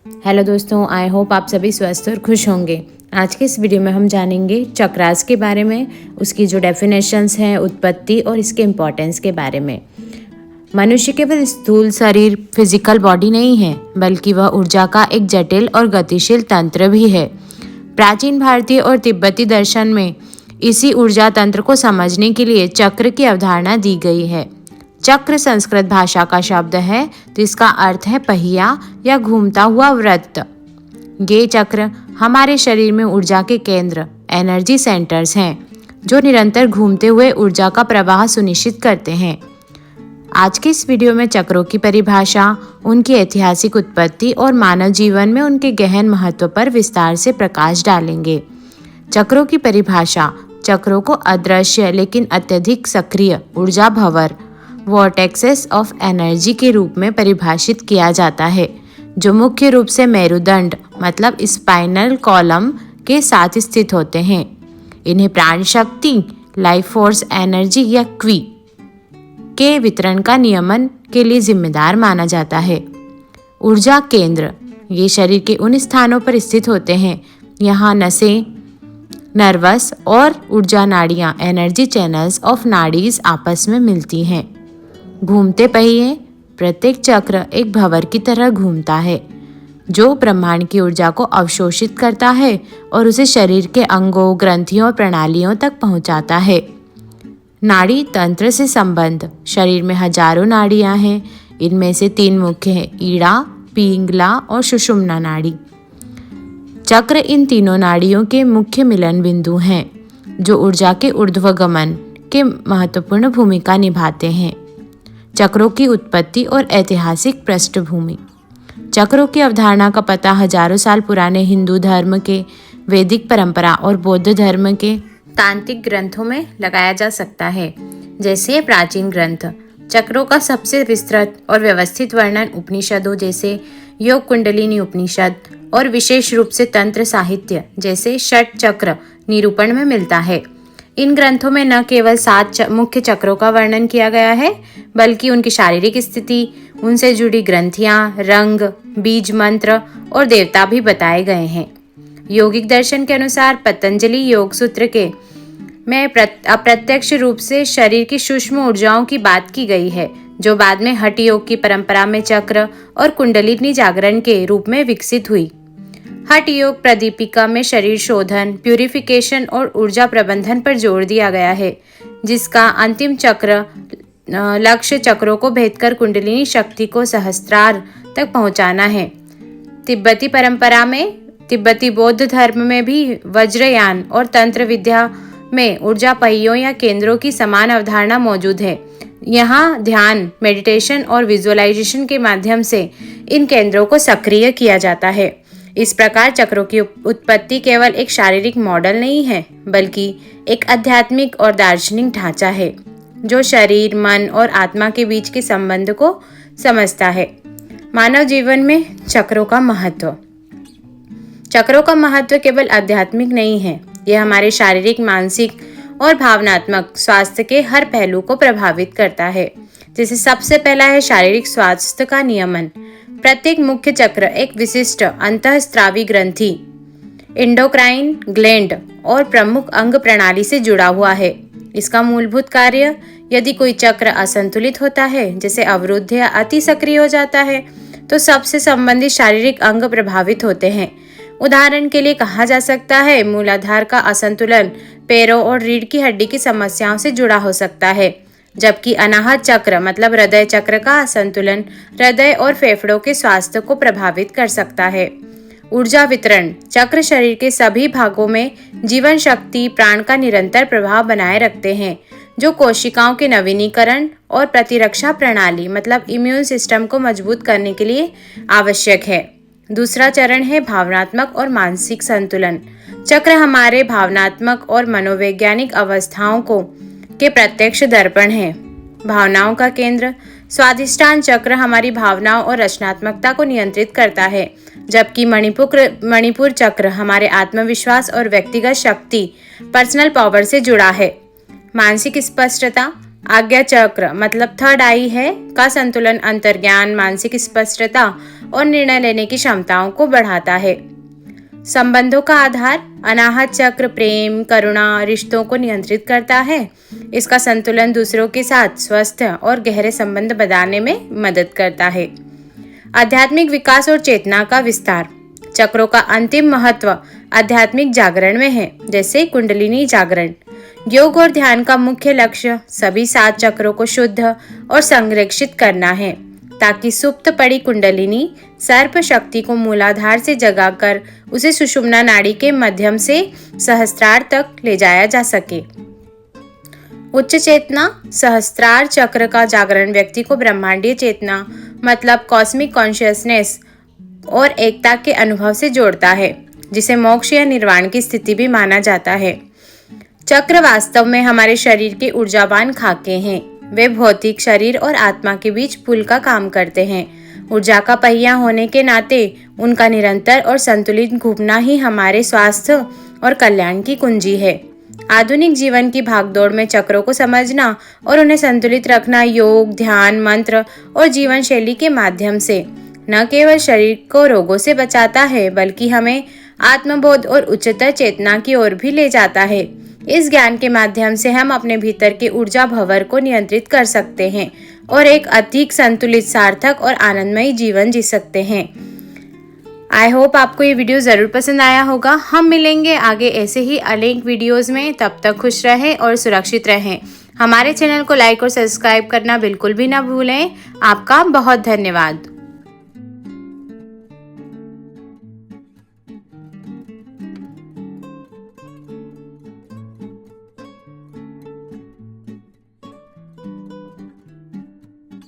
Hello दोस्तों, I hope आप सभी स्वस्थ और खुश होंगे। आज के इस वीडियो में हम जानेंगे चक्रास के बारे में, उसकी जो डेफिनेशंस हैं, उत्पत्ति और इसके इम्पोर्टेंस के बारे में। मनुष्य केवल स्थूल शरीर फिजिकल बॉडी नहीं है, बल्कि वह ऊर्जा का एक जटिल और गतिशील तंत्र भी है। प्राचीन भारतीय और तिब्बती दर्शन में इसी ऊर्जा तंत्र को समझने के लिए चक्र की अवधारणा दी गई है। चक्र संस्कृत भाषा का शब्द है, तो इसका अर्थ है पहिया या घूमता हुआ वृत्त। ये चक्र हमारे शरीर में ऊर्जा के केंद्र, एनर्जी सेंटर्स हैं, जो निरंतर घूमते हुए ऊर्जा का प्रवाह सुनिश्चित करते हैं। आज के इस वीडियो में चक्रों की परिभाषा, उनकी ऐतिहासिक उत्पत्ति और मानव जीवन में उनके गहन महत्व पर विस्तार से प्रकाश डालेंगे। चक्रों की परिभाषा। चक्रों को अदृश्य लेकिन अत्यधिक सक्रिय ऊर्जा भंवर, वॉर्टेक्सेस ऑफ एनर्जी के रूप में परिभाषित किया जाता है, जो मुख्य रूप से मेरुदंड मतलब स्पाइनल कॉलम के साथ स्थित होते हैं। इन्हें प्राण शक्ति, लाइफ फोर्स एनर्जी या क्वी के वितरण का नियमन के लिए जिम्मेदार माना जाता है। ऊर्जा केंद्र। ये शरीर के उन स्थानों पर स्थित होते हैं यहाँ नसें, नर्वस और ऊर्जा नाड़ियाँ, एनर्जी चैनल्स ऑफ नाड़ीज आपस में मिलती हैं। घूमते पहिए। प्रत्येक चक्र एक भंवर की तरह घूमता है, जो ब्रह्मांड की ऊर्जा को अवशोषित करता है और उसे शरीर के अंगों, ग्रंथियों और प्रणालियों तक पहुंचाता है। नाड़ी तंत्र से संबंध। शरीर में हजारों नाड़ियां हैं। इनमें से 3 मुख्य हैं, ईड़ा, पिंगला और सुषुम्ना नाड़ी। चक्र इन तीनों नाड़ियों के मुख्य मिलन बिंदु हैं, जो ऊर्जा के ऊर्ध्वगमन के महत्वपूर्ण भूमिका निभाते हैं। चक्रों की उत्पत्ति और ऐतिहासिक पृष्ठभूमि। चक्रों की अवधारणा का पता हजारों साल पुराने हिंदू धर्म के, वैदिक परंपरा और बौद्ध धर्म के तांत्रिक ग्रंथों में लगाया जा सकता है, जैसे प्राचीन ग्रंथ। चक्रों का सबसे विस्तृत और व्यवस्थित वर्णन उपनिषदों जैसे योग कुंडलिनी उपनिषद और विशेष रूप से तंत्र साहित्य जैसे षट चक्र निरूपण में मिलता है। इन ग्रंथों में न केवल 7 मुख्य चक्रों का वर्णन किया गया है, बल्कि उनकी शारीरिक स्थिति, उनसे जुड़ी ग्रंथियां, रंग, बीज मंत्र और देवता भी बताए गए हैं। योगिक दर्शन के अनुसार पतंजलि योग सूत्र के में अप्रत्यक्ष रूप से शरीर की सूक्ष्म ऊर्जाओं की बात की गई है, जो बाद में हठ योग की परंपरा में चक्र और कुंडलिनी जागरण के रूप में विकसित हुई। हठ योग प्रदीपिका में शरीर शोधन, प्यूरिफिकेशन और ऊर्जा प्रबंधन पर जोर दिया गया है, जिसका अंतिम चक्र लक्ष्य चक्रों को भेदकर कुंडलिनी शक्ति को सहस्त्रार तक पहुंचाना है। तिब्बती परंपरा में, तिब्बती बौद्ध धर्म में भी वज्रयान और तंत्र विद्या में ऊर्जा पहियों या केंद्रों की समान अवधारणा मौजूद है। यहाँ ध्यान, मेडिटेशन और विजुअलाइजेशन के माध्यम से इन केंद्रों को सक्रिय किया जाता है। इस प्रकार चक्रों की उत्पत्ति केवल एक शारीरिक मॉडल नहीं है, बल्कि एक आध्यात्मिक और दार्शनिक ढांचा है, जो शरीर, मन और आत्मा के बीच के संबंध को समझता है। मानव जीवन में चक्रों का महत्व। चक्रों का महत्व केवल आध्यात्मिक नहीं है, यह हमारे शारीरिक, मानसिक और भावनात्मक स्वास्थ्य के हर पहलू को प्रभावित करता है। जैसे सबसे पहला है शारीरिक स्वास्थ्य का नियमन। प्रत्येक मुख्य चक्र एक विशिष्ट अंतःस्रावी ग्रंथि, एंडोक्राइन ग्लैंड और प्रमुख अंग प्रणाली से जुड़ा हुआ है। इसका मूलभूत कार्य, यदि कोई चक्र असंतुलित होता है, जैसे अवरुद्ध या अति सक्रिय हो जाता है, तो सबसे संबंधित शारीरिक अंग प्रभावित होते हैं। उदाहरण के लिए कहा जा सकता है, मूलाधार का असंतुलन पैरों और रीढ़ की हड्डी की समस्याओं से जुड़ा हो सकता है, जबकि अनाहत चक्र मतलब हृदय चक्र का असंतुलन हृदय और फेफड़ों के स्वास्थ्य को प्रभावित कर सकता है। ऊर्जा वितरण। चक्र शरीर के सभी भागों में जीवन शक्ति, प्राण का निरंतर प्रभाव बनाए रखते हैं, जो कोशिकाओं के नवीनीकरण और प्रतिरक्षा प्रणाली मतलब इम्यून सिस्टम को मजबूत करने के लिए आवश्यक है। दूसरा चरण है भावनात्मक और मानसिक संतुलन। चक्र हमारे भावनात्मक और मनोवैज्ञानिक अवस्थाओं के प्रत्यक्ष दर्पण है। भावनाओं का केंद्र। स्वाधिष्ठान चक्र हमारी भावनाओं और रचनात्मकता को नियंत्रित करता है, जबकि मणिपुर चक्र हमारे आत्मविश्वास और व्यक्तिगत शक्ति, पर्सनल पावर से जुड़ा है। मानसिक स्पष्टता। आज्ञा चक्र मतलब थर्ड आई है का संतुलन, अंतर्ज्ञान, मानसिक स्पष्टता और निर्णय लेने की क्षमताओं को बढ़ाता है। संबंधों का आधार अनाहत चक्र प्रेम, करुणा, रिश्तों को नियंत्रित करता है। इसका संतुलन दूसरों के साथ स्वस्थ और गहरे संबंध बनाने में मदद करता है। आध्यात्मिक विकास और चेतना का विस्तार। चक्रों का अंतिम महत्व आध्यात्मिक जागरण में है, जैसे कुंडलिनी जागरण। योग और ध्यान का मुख्य लक्ष्य सभी 7 चक्रों को शुद्ध और संरक्षित करना है, ताकि सुप्त पड़ी कुंडलिनी सर्प शक्ति को मूलाधार से जगाकर उसे सुषुम्ना नाड़ी के माध्यम से सहस्त्रार तक ले जाया जा सके। उच्च चेतना सहस्त्रार चक्र का जागरण व्यक्ति को ब्रह्मांडीय चेतना मतलब कॉस्मिक कॉन्शियसनेस और एकता के अनुभव से जोड़ता है, जिसे मोक्ष या निर्वाण की स्थिति भी माना जाता है। चक्र वास्तव में हमारे शरीर के ऊर्जावान खाके हैं। वे भौतिक शरीर और आत्मा के बीच पुल का काम करते हैं। ऊर्जा का पहिया होने के नाते उनका निरंतर और संतुलित घूमना ही हमारे स्वास्थ्य और कल्याण की कुंजी है। आधुनिक जीवन की भागदौड़ में चक्रों को समझना और उन्हें संतुलित रखना योग, ध्यान, मंत्र और जीवन शैली के माध्यम से न केवल शरीर को रोगों से बचाता है, बल्कि हमें आत्मबोध और उच्चतर चेतना की ओर भी ले जाता है। इस ज्ञान के माध्यम से हम अपने भीतर के ऊर्जा भंवर को नियंत्रित कर सकते हैं और एक अधिक संतुलित, सार्थक और आनंदमयी जीवन जी सकते हैं। आई होप आपको ये वीडियो ज़रूर पसंद आया होगा। हम मिलेंगे आगे ऐसे ही अनेक वीडियोज़ में। तब तक खुश रहें और सुरक्षित रहें। हमारे चैनल को लाइक और सब्सक्राइब करना बिल्कुल भी ना भूलें। आपका बहुत धन्यवाद।